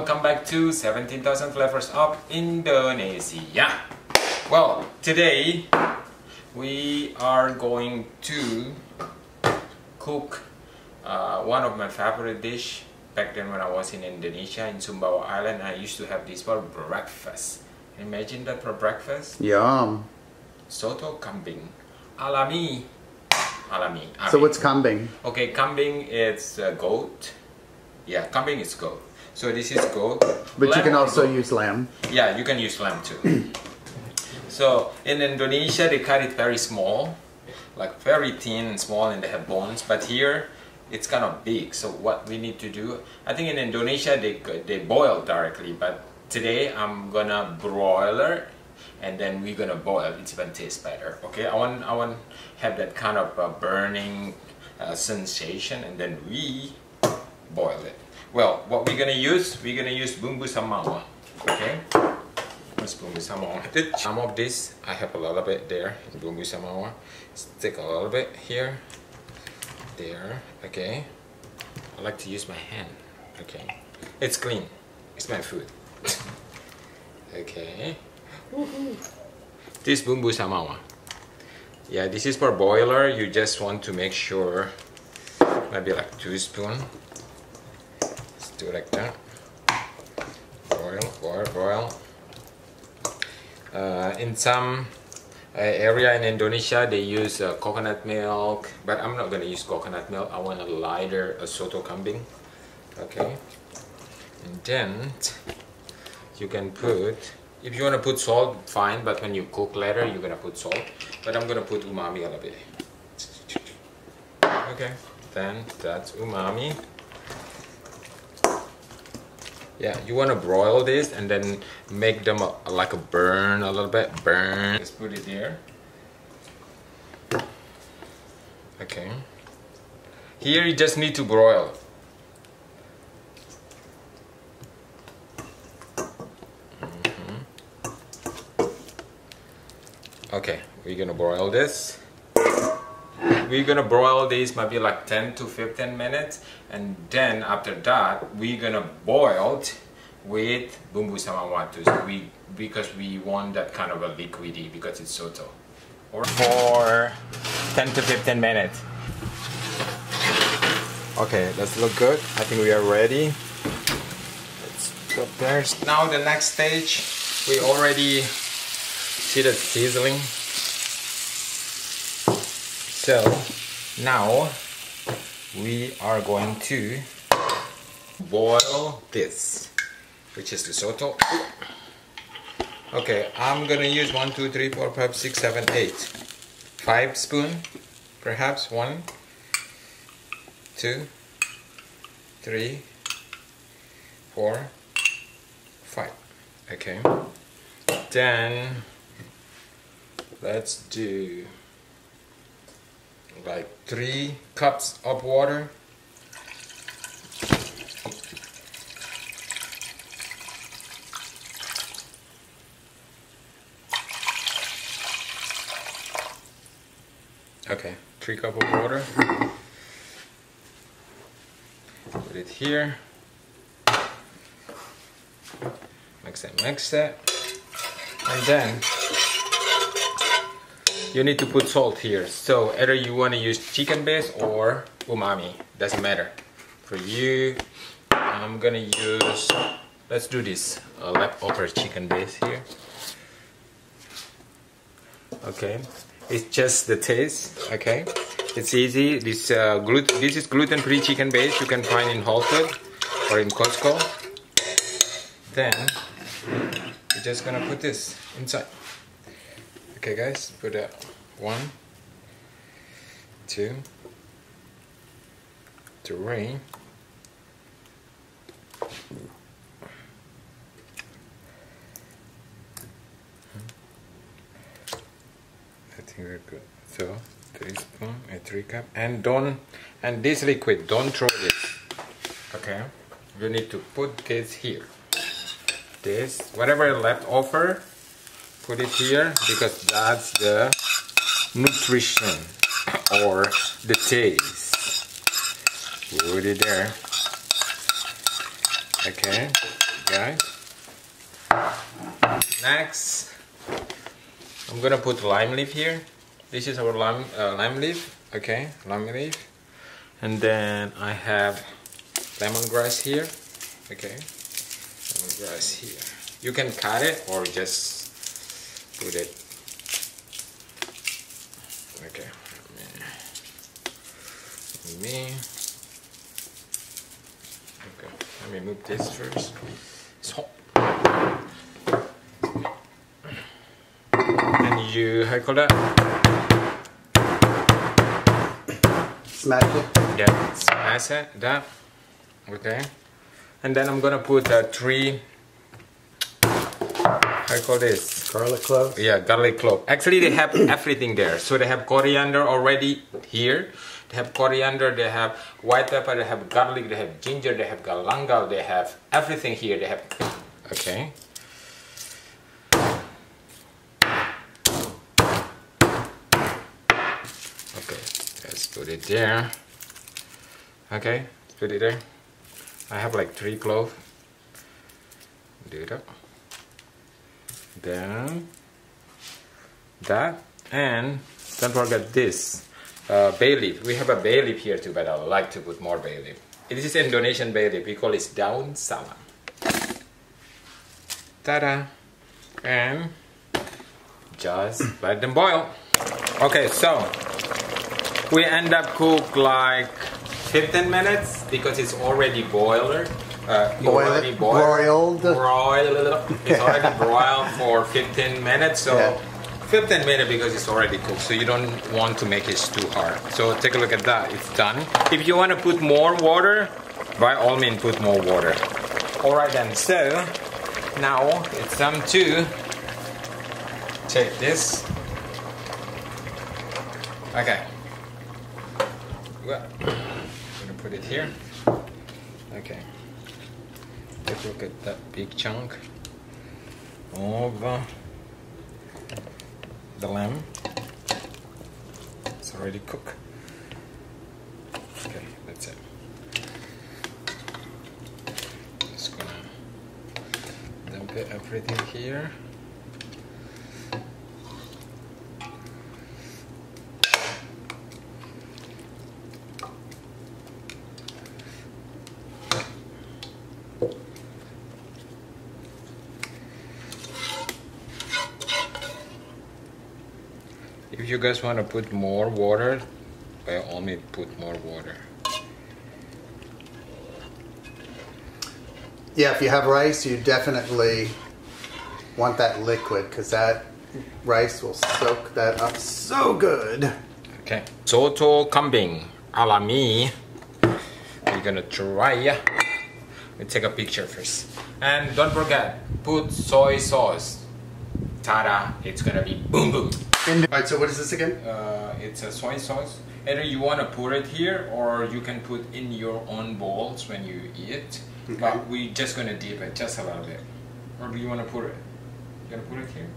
welcome back to 17,000 Flavors of Indonesia. Well, today we are going to cook one of my favorite dish. Back then when I was in Indonesia, in Sumbawa Island, I used to have this for breakfast. Imagine that for breakfast. Yum. Soto Kambing. Alami. So what's Kambing? Okay, Kambing is goat. Yeah, Kambing is goat. So this is goat. But lamb, you can also goat. use lamb. Yeah, you can use lamb too. So in Indonesia they cut it very small, like very thin and small, and they have bones. But here it's kind of big. So what we need to do, I think in Indonesia they boil directly, but today I'm gonna broil it, and then we're gonna boil. It's gonna taste better. Okay, I want have that kind of burning sensation, and then we boil it. Well, what we're gonna use bumbu samawa. Okay, what's bumbu samawa? Some of this I have a little bit there in bumbu samawa. Stick a little bit here, there. Okay, I like to use my hand. Okay, it's clean. It's my food. Okay. This bumbu samawa. Yeah, this is for boiler. You just want to make sure, maybe like 2 spoons. Let's do like that. Boil. In some area in Indonesia, they use coconut milk, but I'm not gonna use coconut milk. I want a lighter soto kambing. Okay, and then you can put, if you want to put salt, fine, but when you cook later, you're gonna put salt. But I'm gonna put umami a little bit. Okay, then that's umami. Yeah, you want to broil this and then make them like a burn a little bit. Burn. Just put it there. Okay. Here you just need to broil. Okay, we're gonna broil this. We're gonna broil this maybe like 10 to 15 minutes, and then after that we're gonna boil it with bumbu samawa too, because we want that kind of a liquidy because it's soto. Or for 10 to 15 minutes. Okay, that's look good. I think we are ready. Let's put there. Now the next stage, we already see the sizzling. So now we are going to boil this, which is the soto. Okay, I'm gonna use 1, 2, 3, 4, 5, 6, 7, 8, 5 spoons, perhaps 1, 2, 3, 4, 5. Okay, then let's do like 3 cups of water. Okay, 3 cups of water. Put it here. Mix it. And then you need to put salt here. So either you want to use chicken base or umami, doesn't matter. For you, I'm gonna use, let's do this leftover chicken base here. Okay, it's just the taste. Okay, it's easy. This is gluten-free chicken base. You can find in Whole Foods or in Costco. Then we're just gonna put this inside. Okay guys, put it 1, 2, 3. I think we're good. So 3 spoons and 3 cups, and this liquid, don't throw this. Okay, you need to put this here. This, whatever left over, put it here, because that's the nutrition or the taste. Put it there. Okay, Right. Next, I'm gonna put lime leaf here. This is our lime leaf. Okay, lime leaf. And then I have lemongrass here. Okay, lemongrass here. You can cut it or just put it. Okay. Okay, let me move this first. So, and you, how you call that? Smash it? Yeah, smash it, that. Okay. And then I'm gonna put 3, how you call this? Garlic cloves? Yeah, garlic clove. Actually, they have everything there. So they have coriander already here. They have coriander, they have white pepper, they have garlic, they have ginger, they have galangal, they have everything here. They have, okay. Okay, let's put it there. Okay, let's put it there. I have like 3 cloves. Do it up. Then that, and don't forget this bay leaf. We have a bay leaf here too, but I like to put more bay leaf. This is Indonesian bay leaf. We call it daun salam. Ta-da! And just let them boil. Okay, so we end up cook like 15 minutes because it's already boiled. Broiled. It's already broiled for 15 minutes. So yeah. 15 minutes because it's already cooked. So you don't want to make it too hard. So take a look at that. It's done. If you want to put more water, by all means put more water. Alright then. So now it's time to take this. Okay. Well, I'm gonna put it here. Okay. Take a look at that big chunk of the lamb. It's already cooked. Okay, that's it. Just gonna dump everything here. If you guys want to put more water, by all means put more water. Yeah, if you have rice, you definitely want that liquid because that rice will soak that up so good. Okay, Soto Kambing alami. We're gonna try. We'll take a picture first. And don't forget, put soy sauce. Ta-da! It's gonna be boom boom. Alright, so what is this again? It's a soy sauce. Either you want to put it here or you can put in your own bowls when you eat. Okay. But we're just going to dip it just a little bit. Or do you want to put it? You want to put it here?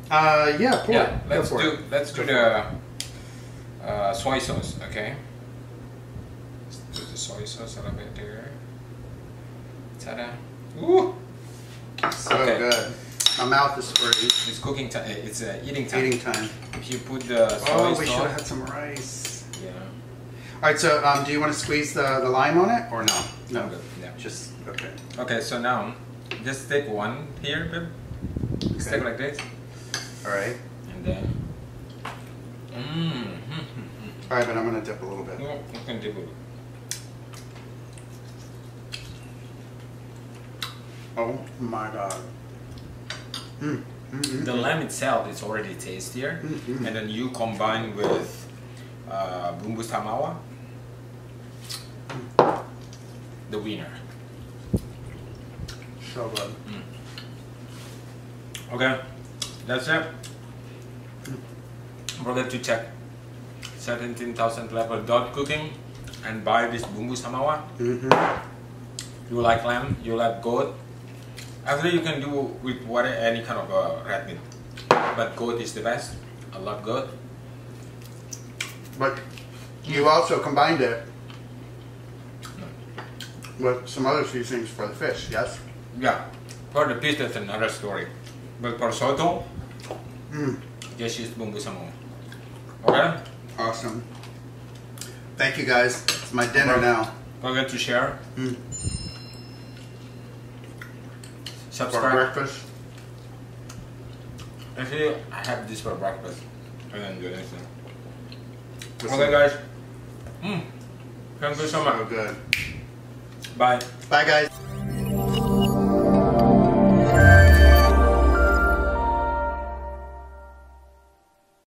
Yeah, pour it. Let's do the soy sauce, okay? Let's do the soy sauce a little bit there. Ta-da! Ooh! So good. My mouth is free. It's cooking time. It's eating time. Eating time. If you put the soy sauce. We should have had some rice. Yeah. All right. So, do you want to squeeze the lime on it or no? No. Good. Yeah. Just okay. Okay. So now, just take one here, babe. Okay. Just take like this. All right. And then. All right, but I'm gonna dip a little bit. No, you can dip a little. Oh my God. The lamb itself is already tastier, and then you combine with bumbu tamawa, the winner. So good. Okay, that's it. Don't forget to check 17,000 level dot cooking and buy this bumbu tamawa. You like lamb, you like goat. Actually, you can do with any kind of red meat, but goat is the best. I love goat. But you also combined it with some other seasonings for the fish, yes? Yeah, for the fish that's another story. But for Soto, just use bumbu samung. Okay? Awesome. Thank you guys. It's my dinner now. Don't forget to share. For Subscribe. breakfast. Actually, I have this for breakfast in Indonesia. Okay, guys. Thank you so much. So good. Bye. Bye, guys.